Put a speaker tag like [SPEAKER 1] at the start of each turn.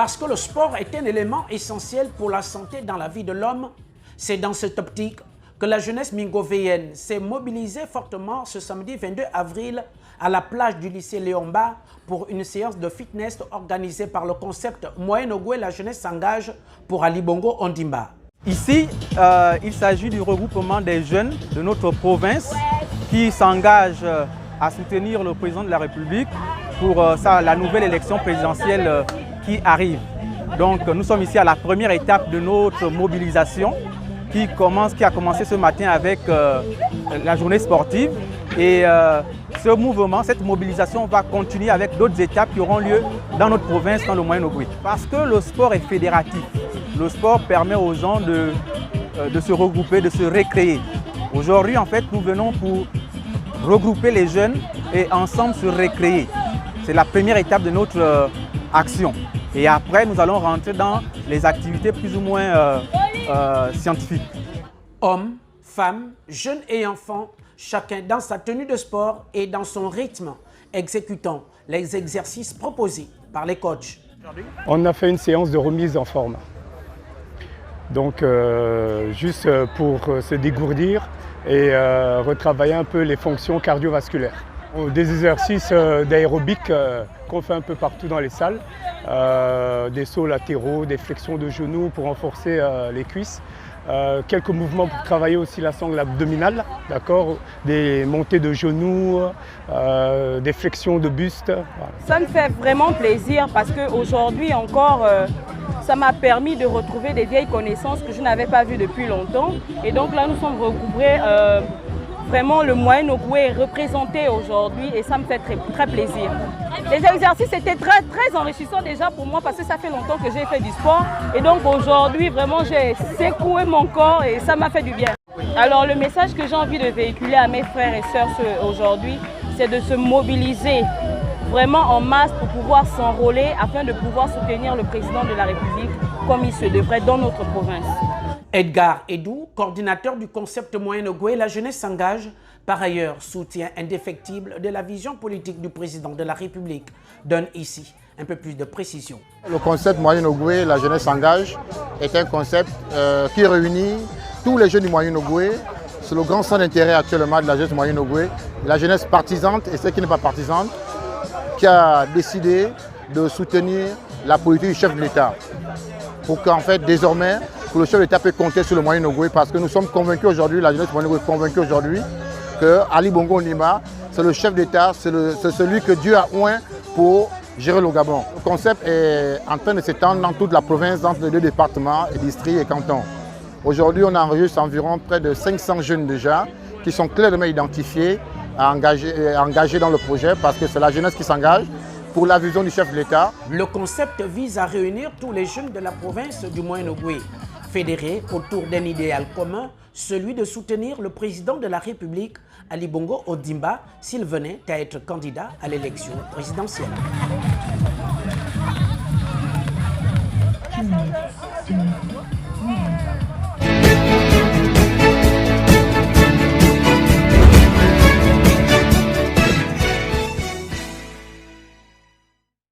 [SPEAKER 1] Parce que le sport est un élément essentiel pour la santé dans la vie de l'homme, c'est dans cette optique que la jeunesse mingovéenne s'est mobilisée fortement ce samedi 22 avril à la plage du lycée Léomba pour une séance de fitness organisée par le concept Moyen-Ogooué, la jeunesse s'engage pour Ali Bongo Ondimba.
[SPEAKER 2] Ici, il s'agit du regroupement des jeunes de notre province qui s'engagent à soutenir le président de la République pour la nouvelle élection présidentielle qui arrive. Donc nous sommes ici à la première étape de notre mobilisation qui a commencé ce matin avec la journée sportive. Et ce mouvement, cette mobilisation va continuer avec d'autres étapes qui auront lieu dans notre province, dans le Moyen-Ogooué. Parce que le sport est fédératif. Le sport permet aux gens de se regrouper, de se récréer. Aujourd'hui, en fait, nous venons pour regrouper les jeunes et ensemble se récréer. C'est la première étape de notre action. Et après, nous allons rentrer dans les activités plus ou moins scientifiques.
[SPEAKER 1] Hommes, femmes, jeunes et enfants, chacun dans sa tenue de sport et dans son rythme, exécutant les exercices proposés par les coachs.
[SPEAKER 3] On a fait une séance de remise en forme. Donc, juste pour se dégourdir et retravailler un peu les fonctions cardiovasculaires. Des exercices d'aérobic qu'on fait un peu partout dans les salles, des sauts latéraux, des flexions de genoux pour renforcer les cuisses, quelques mouvements pour travailler aussi la sangle abdominale, d'accord, des montées de genoux, des flexions de buste. Voilà.
[SPEAKER 4] Ça me fait vraiment plaisir parce qu'aujourd'hui encore, ça m'a permis de retrouver des vieilles connaissances que je n'avais pas vues depuis longtemps. Et donc là, nous sommes regroupés. Vraiment, le Moyen-Ogooué est représenté aujourd'hui et ça me fait très plaisir. Les exercices étaient très enrichissants déjà pour moi parce que ça fait longtemps que j'ai fait du sport. Et donc aujourd'hui, vraiment, j'ai secoué mon corps et ça m'a fait du bien. Alors le message que j'ai envie de véhiculer à mes frères et sœurs aujourd'hui, c'est de se mobiliser vraiment en masse pour pouvoir s'enrôler afin de pouvoir soutenir le président de la République comme il se devrait dans notre province.
[SPEAKER 1] Edgar Edou, coordinateur du concept Moyen-Ogooué, la jeunesse s'engage, par ailleurs soutien indéfectible de la vision politique du président de la République, donne ici un peu plus de précision.
[SPEAKER 5] Le concept Moyen-Ogooué, la jeunesse s'engage, est un concept qui réunit tous les jeunes du Moyen-Ogooué. C'est le grand centre d'intérêt actuellement de la jeunesse Moyen-Ogooué, la jeunesse partisante et celle qui n'est pas partisante, qui a décidé de soutenir la politique du chef de l'État. Pour qu'en fait, désormais, que le chef de l'État peut compter sur le Moyen-Ogooué parce que nous sommes convaincus aujourd'hui, la jeunesse Moyen-Ogooué est convaincue aujourd'hui que Ali Bongo Ondimba, c'est le chef d'État, c'est celui que Dieu a oint pour gérer le Gabon. Le concept est en train de s'étendre dans toute la province, dans les 2 départements, et districts et cantons. Aujourd'hui, on enregistre environ près de 500 jeunes déjà qui sont clairement identifiés, engagés dans le projet parce que c'est la jeunesse qui s'engage pour la vision du chef de l'État.
[SPEAKER 1] Le concept vise à réunir tous les jeunes de la province du Moyen-Ogooué, fédérés autour d'un idéal commun, celui de soutenir le président de la République, Ali Bongo Ondimba, s'il venait à être candidat à l'élection présidentielle.